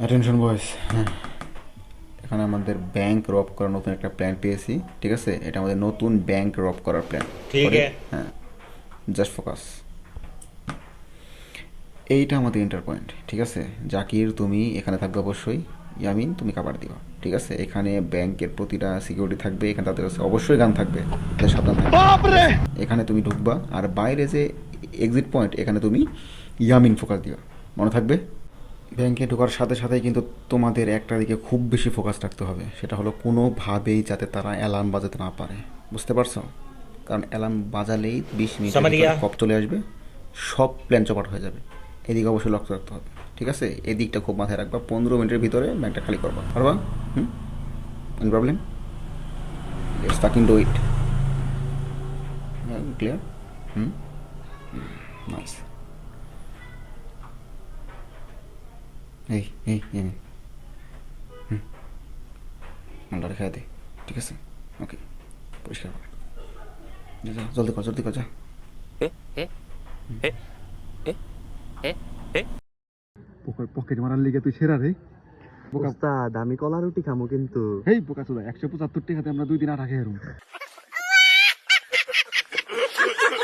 Attention বয়েস। হ্যাঁ, এখানে আমাদের ব্যাংক রব করার নতুন একটা প্ল্যান পেয়েছি। ঠিক আছে, এটা আমাদের নতুন ব্যাংক রব করার প্ল্যান। ठीक है। হ্যাঁ, জাস্ট ফোকাস। এইটা আমাদের এন্টার পয়েন্ট। ঠিক আছে, জাকির তুমি এখানে থাকবে অবশ্যই, ইয়ামিন তুমি কাবার দিবা। ঠিক আছে, এখানে ব্যাংকের প্রতিটা সিকিউরিটি থাকবে, এখানে তাদের কাছে অবশ্যই গান থাকবে, তাদের সাবধান থাকবে। ঠিক আছে, এখানে তুমি ঢুকবা, আর বাইরে যে এক্সিট পয়েন্ট এখানে তুমি ইয়ামিন ফোকাস দিবা, মনে থাকবে। ব্যাংকে ঢোকার সাথে সাথেই কিন্তু তোমাদের একটা দিকে খুব বেশি ফোকাস রাখতে হবে, সেটা হলো কোনোভাবেই যাতে তারা অ্যালার্ম বাজাতে না পারে। বুঝতে পারছো? কারণ অ্যালার্ম বাজালেই 20 মিনিটের समझ ভিতরে गया। কপ চলে আসবে, সব প্ল্যান চপাট হয়ে যাবে। এদিকে অবশ্যই লক্ষ্য রাখতে হবে। ঠিক আছে, এদিকটা খুব মাথায় রাখবা, 15 মিনিটের ভিতরে ব্যাংকটা খালি করবা, পারবা? হুম, any problem? Let's fucking do it. Clear? হুম, নাইস। এই এই এই মালটা খেয়ে দে। ঠিক আছে, ওকে, পরিষ্কার কর। যা যা, জলদি কর, জলদি কর, যা। এ এ এ এ এ এ পকেট মারার লিগে তুই সেরা রে। বোকা। উস্তাদ আমি কলা রুটি খামু কিন্তু। হেই বোকা চোদা, 175 টাকাতে আমরা 2 দিন আটা খেয়ে